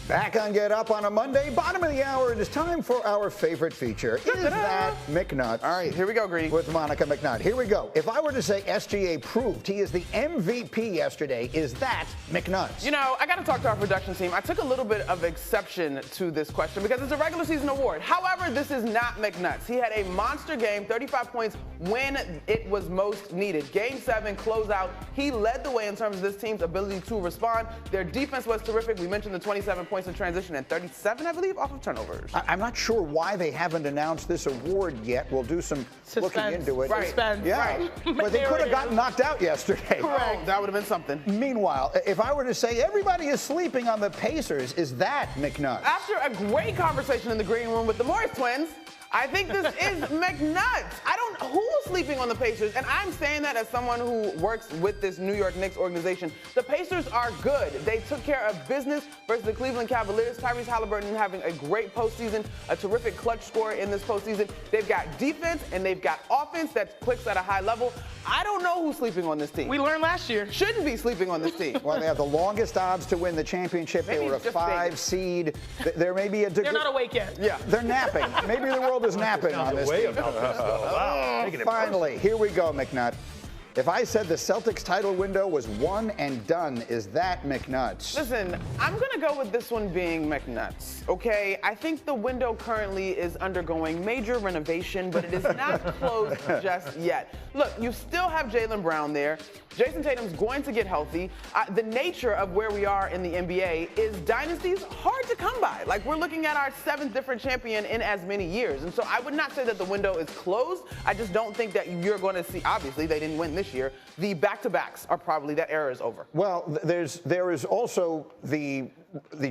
Back on Get Up on a Monday, bottom of the hour, it is time for our favorite feature. Is that McNutt? All right, here we go, Greedy. With Monica McNutt. Here we go. If I were to say SGA proved he is the MVP yesterday, is that McNutt? You know, I got to talk to our production team. I took a little bit of exception to this question because it's a regular season award. However, this is not McNutt. He had a monster game, 35 points when it was most needed. Game 7, closeout. He led the way in terms of this team's ability to respond. Their defense was terrific. We mentioned the 27 points in transition and 37, I believe, off of turnovers. I'm not sure why they haven't announced this award yet. We'll do some looking into it. Right. Suspense. Yeah, Right. but they could have gotten knocked out yesterday. Correct. That would have been something. Meanwhile, if I were to say everybody is sleeping on the Pacers, is that McNutt? After a great conversation in the green room with the Morris twins, I think this is McNutt. Who's sleeping on the Pacers? And I'm saying that as someone who works with this New York Knicks organization. The Pacers are good. They took care of business versus the Cleveland Cavaliers. Tyrese Halliburton having a great postseason, a terrific clutch scorer in this postseason. They've got defense and they've got offense that clicks at a high level. I don't know who's sleeping on this team. We learned last year. Shouldn't be sleeping on this team. Well, they have the longest odds to win the championship. Maybe They were a just 5 seed. There may be a degree. They're not awake yet. Yeah. They're napping. Maybe the world is napping on this team. Finally, here we go, McNutt. If I said the Celtics title window was one and done, is that McNutt? Listen, I'm going to go with this one being McNutt's, okay? I think the window currently is undergoing major renovation, but it is not closed just yet. Look, you still have Jaylen Brown there. Jason Tatum's going to get healthy. The nature of where we are in the NBA is dynasties hard to come by. Like, we're looking at our 7th different champion in as many years. And so I would not say that the window is closed. I just don't think that you're going to see, obviously, they didn't win this year. The back-to-backs are probably, that era is over. Well, there is also the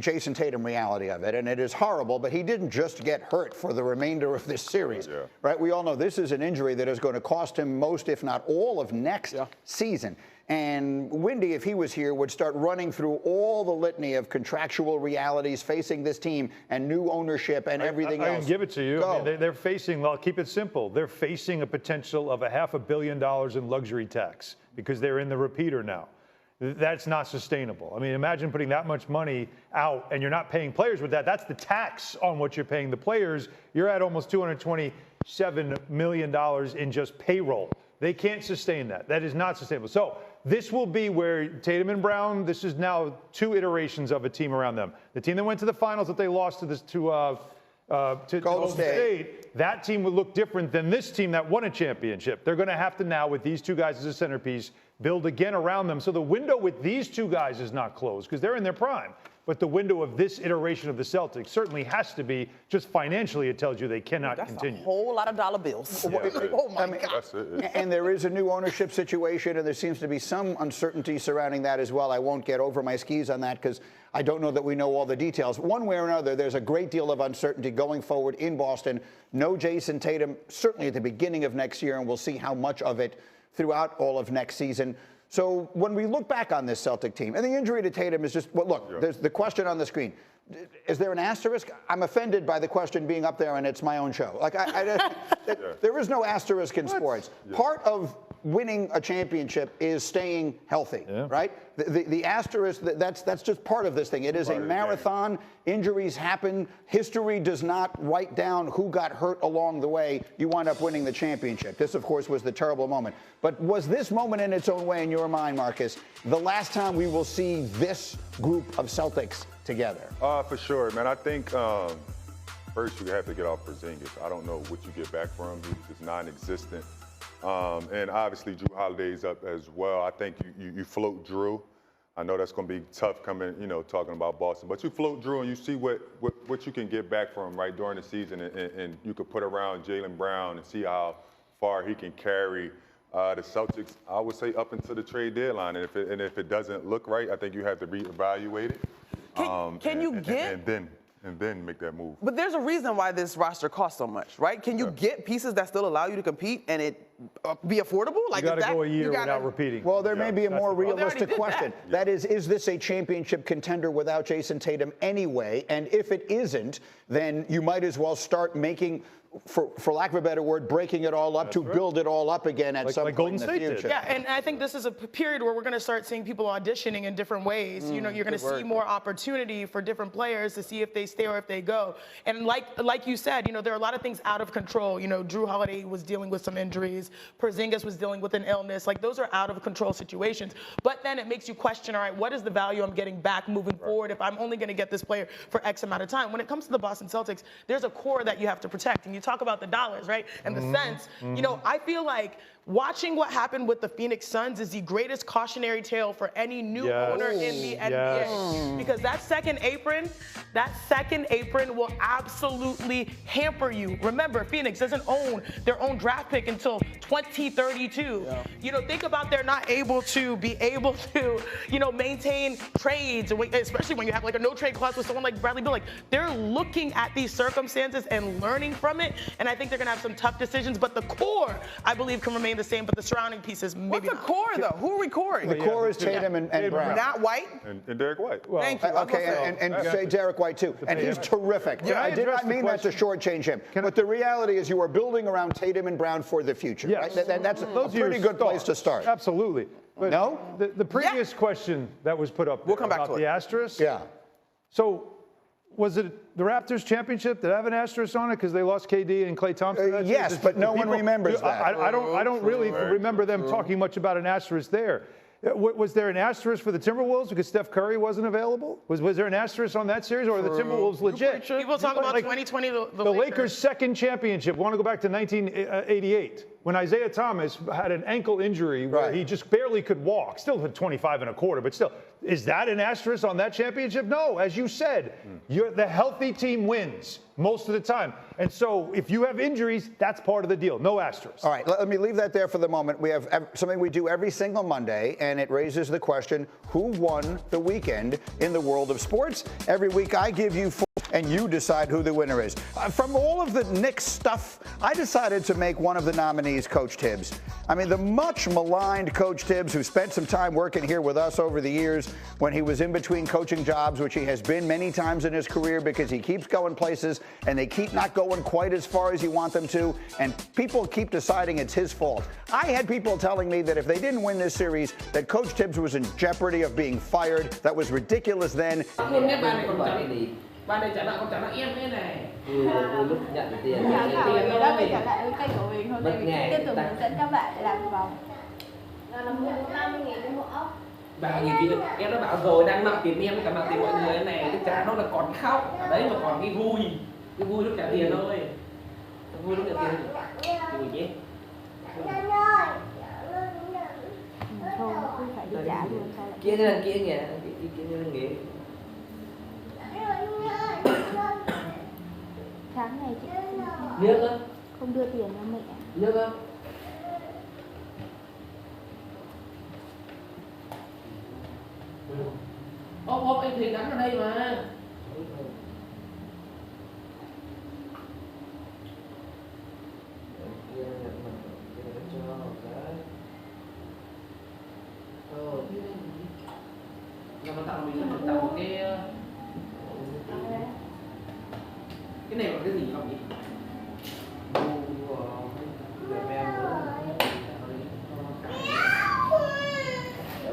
Jason Tatum reality of it, and it is horrible, but he didn't just get hurt for the remainder of this series, right? We all know this is an injury that is going to cost him most, if not all, of next season. And Windy, if he was here, would start running through all the litany of contractual realities facing this team and new ownership and everything else. I can give it to you. I mean, they're facing, well, keep it simple. They're facing a potential of $500 million in luxury tax because they're in the repeater now. That's not sustainable. I mean, imagine putting that much money out and you're not paying players with that. That's the tax on what you're paying the players. You're at almost $227 million in just payroll. They can't sustain that. That is not sustainable. So this will be where Tatum and Brown, this is now 2 iterations of a team around them. The team that went to the finals that they lost to Golden State, that team would look different than this team that won a championship. They're going to have to now, with these 2 guys as a centerpiece, build again around them. So the window with these 2 guys is not closed because they're in their prime. But the window of this iteration of the Celtics certainly has to be, just financially, it tells you they cannot continue. That's a whole lot of dollar bills. Oh, my God. That's it. And there is a new ownership situation, and there seems to be some uncertainty surrounding that as well. I won't get over my skis on that because I don't know that we know all the details. One way or another, there's a great deal of uncertainty going forward in Boston. No Jason Tatum, certainly at the beginning of next year, and we'll see how much of it throughout all of next season. So when we look back on this Celtic team, and the injury to Tatum is just, well, look, there's the question on the screen. Is there an asterisk? I'm offended by the question being up there, and it's my own show. Like, there is no asterisk in sports. Part of winning a championship is staying healthy, right? The asterisk, that's just part of this thing. It is a marathon. Injuries happen. History does not write down who got hurt along the way. You wind up winning the championship. This, of course, was the terrible moment. But was this moment in its own way, in your mind, Marcus, the last time we will see this group of Celtics together? For sure, man. I think first you have to get off Porzingis. I don't know what you get back from him. He's just non-existent. And obviously Drew Holiday's up as well. I think you float Drew. I know that's going to be tough coming, talking about Boston. But you float Drew and you see what you can get back from him right during the season, and you could put around Jaylen Brown and see how far he can carry the Celtics, I would say, up into the trade deadline. And if it doesn't look right, I think you have to reevaluate it. And then make that move. But there's a reason why this roster costs so much, right? Can you get pieces that still allow you to compete and it be affordable? Like, You got is to that, go a year you gotta- without repeating. Well, there may be a That's more the problem. realistic Well, they already question. did That is this a championship contender without Jason Tatum anyway? And if it isn't, then you might as well start making, for lack of a better word, breaking it all up to build it all up again at some like point in Golden the State did. future. Yeah, and I think this is a period where we're going to start seeing people auditioning in different ways. You know, you're going to see more opportunity for different players to see if they stay or if they go. And like you said, you know, there are a lot of things out of control. You know, Drew Holiday was dealing with some injuries. Porzingis was dealing with an illness. Like, those are out of control situations. But then it makes you question, all right, what is the value I'm getting back moving forward if I'm only going to get this player for X amount of time? When it comes to the Boston Celtics, there's a core that you have to protect. And you talk about the dollars, right? And the cents. You know, I feel like watching what happened with the Phoenix Suns is the greatest cautionary tale for any new owner in the NBA. Because that second apron will absolutely hamper you. Remember, Phoenix doesn't own their own draft pick until 2032. You know, think about they're not able to you know, maintain trades, especially when you have like a no trade clause with someone like Bradley Beal. Like, they're looking at these circumstances and learning from it. And I think they're gonna have some tough decisions, but the core, I believe, can remain the same, but the surrounding pieces maybe What's the not. core, though? Who are we coring? The core is Tatum and Brown. Not White? And Derek White. Well, Thank you. Okay, and say Derek White too. And he's terrific. I did not mean that to shortchange him. But the reality is you are building around Tatum and Brown for the future. Yes. Right? That's Those a are your pretty good place to stars. start. Absolutely. But No? The previous question that was put up We'll come back about to the it. asterisk. Yeah. So was it the Raptors championship? Did it have an asterisk on it because they lost KD and Klay Thompson? that year? Yes, but no one remembers that. I don't really remember them talking much about an asterisk there. Was there an asterisk for the Timberwolves because Steph Curry wasn't available? Was there an asterisk on that series, or are the Timberwolves legit? People talk about Like, 2020, the Lakers' second championship. Want to go back to 1988 when Isaiah Thomas had an ankle injury where he just barely could walk. Still had 25 and a quarter, but still. Is that an asterisk on that championship? No, as you said, the healthy team wins most of the time. And so if you have injuries, that's part of the deal. No asterisk. All right, let me leave that there for the moment. We have something we do every single Monday, and it raises the question, who won the weekend in the world of sports? Every week I give you four, and you decide who the winner is. From all of the Knicks stuff, I decided to make one of the nominees Coach Tibbs. I mean, the much maligned Coach Tibbs, who spent some time working here with us over the years when he was in between coaching jobs, which he has been many times in his career because he keeps going places and they keep not going quite as far as you want them to, and people keep deciding it's his fault. I had people telling me that if they didn't win this series, that Coach Tibbs was in jeopardy of being fired. That was ridiculous then. Ban này trả nợ con trả nợ em thế này. Lúc nhận tiền. Trả nợ người đó phải trả lại kênh của mình thôi. Tiếp tục hướng dẫn các bạn để làm vòng. Là 50.000 cái bộ ốc. 30.000 em đã bảo rồi, đang nợ tiền em cả nợ tiền mọi người này, cái trả nó là còn khóc. Ở đấy mà còn cái vui lúc trả tiền thôi. Cái vui lúc trả tiền. Vui nhé. Thôi không phải đi trả luôn sao lại. Kia lên kia kìa, kia lên nghĩa. Sáng này chị Nước á? không đưa tiền cho mẹ. Nước á? Ốp anh Thùy gắn vào đây mà. Mà nó tặng mình nó tặng cái này là cái gì không nhỉ?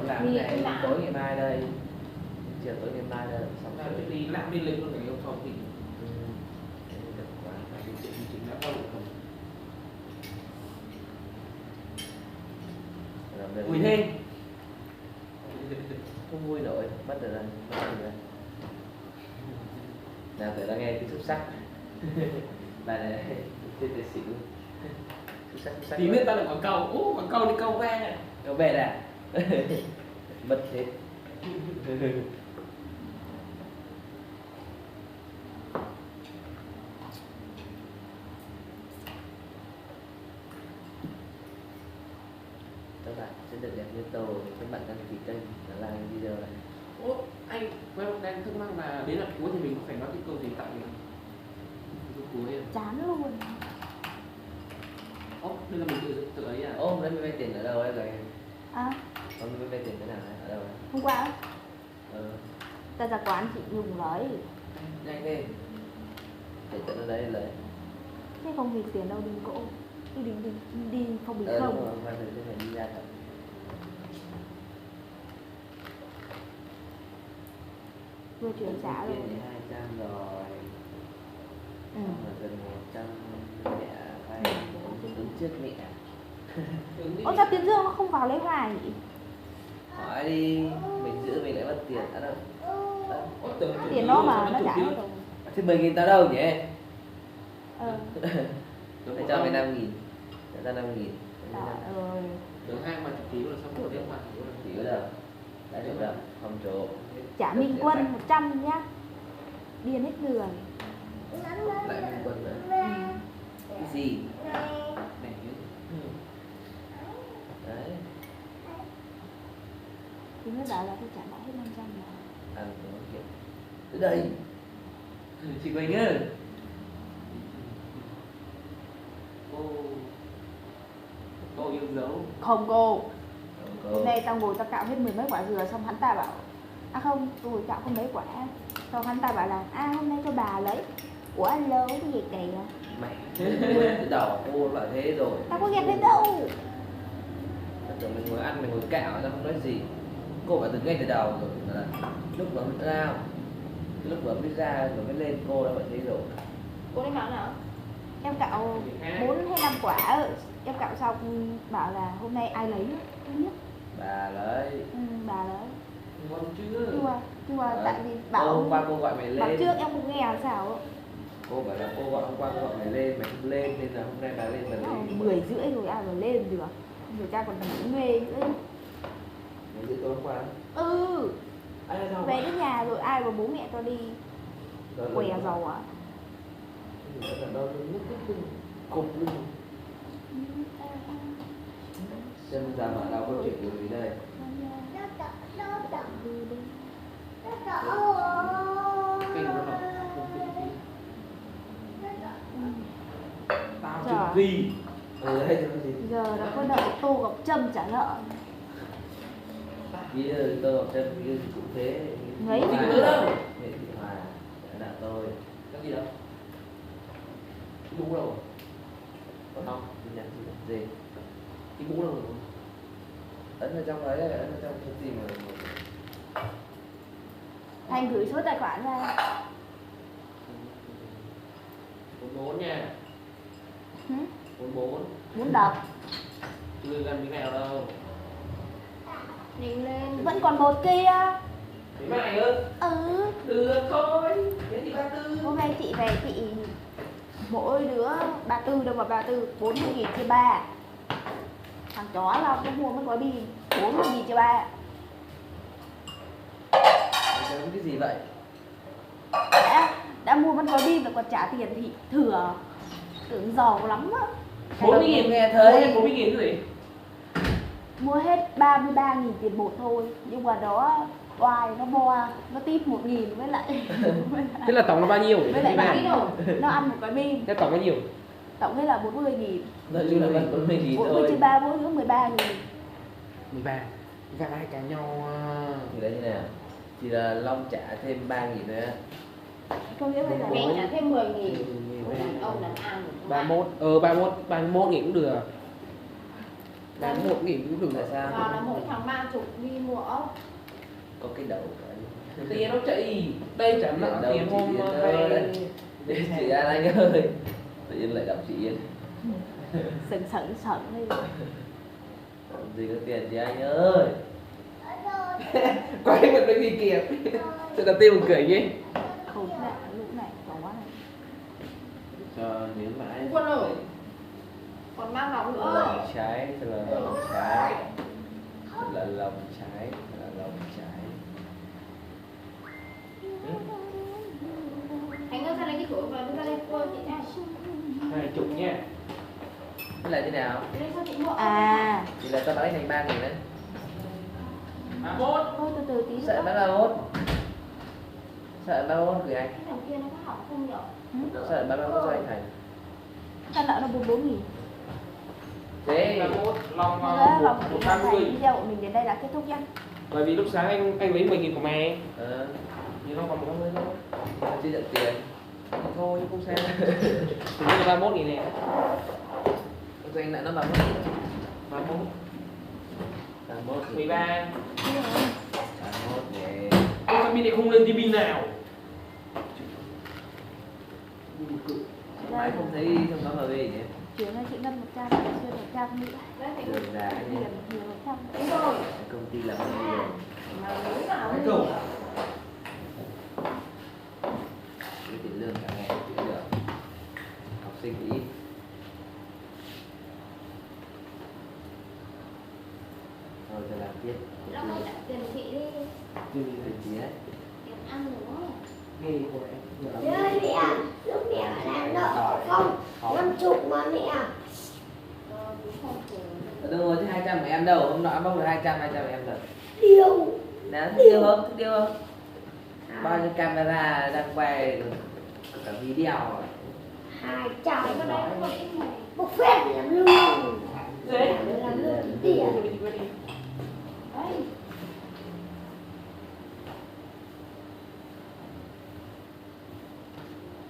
Làm cái này tối ngày mai đây, chiều tối ngày mai đây, xong rồi đi làm đi lên luôn cái yêu cầu thì vui thế, không vui nổi, bắt được rồi, nào tự đã nghe cái xuất sắc, bài này tên đệ sĩ luôn, xuất sắc. Thì biết ta là quảng câu đi câu về nè, mất thế. Các bạn sẽ được đẹp như tôi. Các bạn đăng ký kênh và like video này. Ủa, anh quen đang thắc mắc là đến là cuối thì mình có phải nói cái câu gì tặng mình không? Cuối Chán luôn. Đây là mình tự ấy à? Ô, đấy mình vay tiền ở đâu đấy rồi? À, Mình vay tiền cái nào đấy? Ở đâu đấy? hôm qua á, ta ra quán chị dùng lấy. Nhanh đi. Để tận ở đấy lấy. Thế không vì tiền đâu, đi cỗ. Đi không bị không. Đúng rồi, hôm nay phải đi ra thật. Vừa chuyển trả rồi. 200 rồi. Gần 100 mẹ vay đứng trước mẹ. Ôi sao Tiến Dương nó không vào lấy hoài nhỉ? Hỏi đi, mình giữ mình lại mất tiền ở đâu? Tiền nó mà nó trả hết rồi. Thế 10.000 tao đâu nhỉ? Ờ. Phải cho mày 5.000. Cho tao 5.000. Trời ơi. Được 20 triệu là xong rồi đến mà Chịu đâu? Đã được đâu? Không trộm. Trả Minh Quân 100 nhá. Điên hết người. Lại Minh Quân nữa. Cái gì? này Đấy. Thì mới bảo là tôi trả lại hết 500 mà. Đúng kiểu. Từ đây. Chị Quỳnh ơi. cô yêu dấu. Không cô. Hôm nay tao ngồi tao cạo hết 10 mấy quả dừa xong hắn ta bảo à không, tôi ngồi cạo có mấy quả. Xong hắn ta bảo là hôm nay cho bà lấy. Ủa anh lơ cái gì kìa. Mày từ đầu cô bảo thế rồi. Tao có ghét thế đâu. Tao tưởng mình ngồi ăn, mình ngồi cạo, tao không nói gì. Cô bảo từ ngay từ đầu rồi là lúc nó mới ra, lúc nó mới ra rồi mới lên, cô đã bảo thế rồi. Cô lấy mạo nào? Em cạo 4 hay 5 quả. Em cạo xong bảo là hôm nay ai lấy thứ nhất. Bà lấy. Bà lấy. Ngon chưa? Chưa tại vì bảo hôm qua cô gọi mày lên. Bảo trước em không nghe là sao. Cô bảo là cô gọi hôm qua cô gọi mày lên, mày không lên nên là hôm nay bà lên bà lấy. 10 rưỡi rồi ai mà lên được. Người ta còn nằm mê nữa. 10 rưỡi tối hôm qua. Về đến nhà rồi ai mà bố mẹ cho đi què dầu à? Là đâu nước lưng, cục lưng. Xem ra mà đâu có chuyện gì đây. Kinh lắm rồi. Tao chừng gì? Hay chừng gì? Giờ đã có đợi Tô Ngọc Trâm trả nợ. Bây giờ tôi học thêm cũng thế. Mấy Nghệ gì nữa? Nghệ Thị Hòa trả nợ tôi. Cái gì đâu? Cái mũ đâu? Không, nhận gì? Cái mũ đâu? Ấn ở trong đấy, ấn ở trong cái gì mà. Thành gửi số tài khoản ra. 44 nha. 44. Muốn đập. Chưa gần cái nào đâu. Nhìn lên. Vẫn còn một kia. Thế mày ơi. Được thôi. Thế thì 34. Hôm nay chị về chị mỗi đứa 34 đâu mà 34, 40.000 chia 3. Thằng chó là nó mua mấy gói pin 40.000 chia 3. Mày cái gì vậy? Đã mua mấy gói pin và còn trả tiền thì thừa. Tưởng giàu lắm á. 40.000 nghe thấy. 40.000 cái gì? Mua hết 33.000 tiền bột thôi. Nhưng mà đó oai nó bo, nó tiếp 1.000 với lại Thế là tổng là bao nhiêu? với lại bánh rồi. Nó ăn một gói pin. Thế tổng bao nhiêu? Tổng hết là 40.000. Nói chung là vẫn 40.000 thôi. 40 chia 3 mỗi đứa 13.000. 13. Gà hai cả nhau. Thì đấy như nào? Thì là Long trả thêm 3.000 nữa. Không nghĩa bây giờ Mẹ trả thêm 10.000. Đàn ông đàn ăn. 31 nghìn cũng được. 31 nghìn cũng được. Tại sao? Vào là mỗi thằng 30 đi mua ốc. Có cái đầu cái. Tiền nó chạy. Đây trả nợ tiền hôm về. Chị An Anh ơi. Tự nhiên lại đọc chị Yên. Sẵn đi. Gì có tiền chị Anh ơi. Quay mặt cái gì kìa. Thật là tiêu một cười nhé. Khốn nạn lúc này có quá này. Cho miếng mãi. Quân ơi. Còn mang lòng nữa. Lòng trái, thật là lòng trái. Thật là lòng trái, thật là lòng trái. Anh ơi ra lấy cái tuổi và đưa ra đây cô chị này. 20 nha. Thế là thế nào? Đây sao chị mua ốc? Thì là tao nói thành 3.000 đấy. 31. Thôi từ tí Sợ nữa. nó là hốt. Sợ nó hốt gửi anh. Cái thằng kia nó có học không nhở? Sợ 31 cho anh Thành. Ta nợ nó 44.000. Thế 31 long Thế đó, vòng 130. video của mình đến đây là kết thúc nhá. Bởi vì lúc sáng anh lấy 10.000 của mày. Nhưng nó còn 150 thôi. Anh chưa nhận tiền. Thôi không sao. Thì nó là 31.000 này. Cho anh lại nó 31.000. 31. 13. 31 nè. Ôi sao pin này không lên tí pin nào? Mãi không thấy trong đó là về nhỉ? Chuyển cho chị Ngân 100, chưa 100 nữa. Đường ra nhỉ? Nhiều 100. Đúng rồi. Công ty làm gì rồi? Mà mới vào Cái cầu. Cái tiền lương cả ngày cũng được. Học sinh thì ít. Thôi cho làm tiếp. Nó mới trả tiền chị đi. Tiền gì đấy? Tiền ăn nữa. Nghề của em. Chơi mẹ, lúc mẹ làm nợ không? 50 mà mẹ. Đúng rồi, thế 200 của em đâu? Hôm nọ bốc được 200 em rồi. Điều. Đó, thích điều không? Thích điều không? Bao nhiêu camera đang quay cả video rồi. 200 cái đấy có ít này. Bốc phép làm lương. Làm lương tiền. Đấy.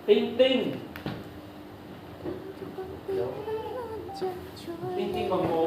Tinh tinh. Tinh tinh bằng mồ.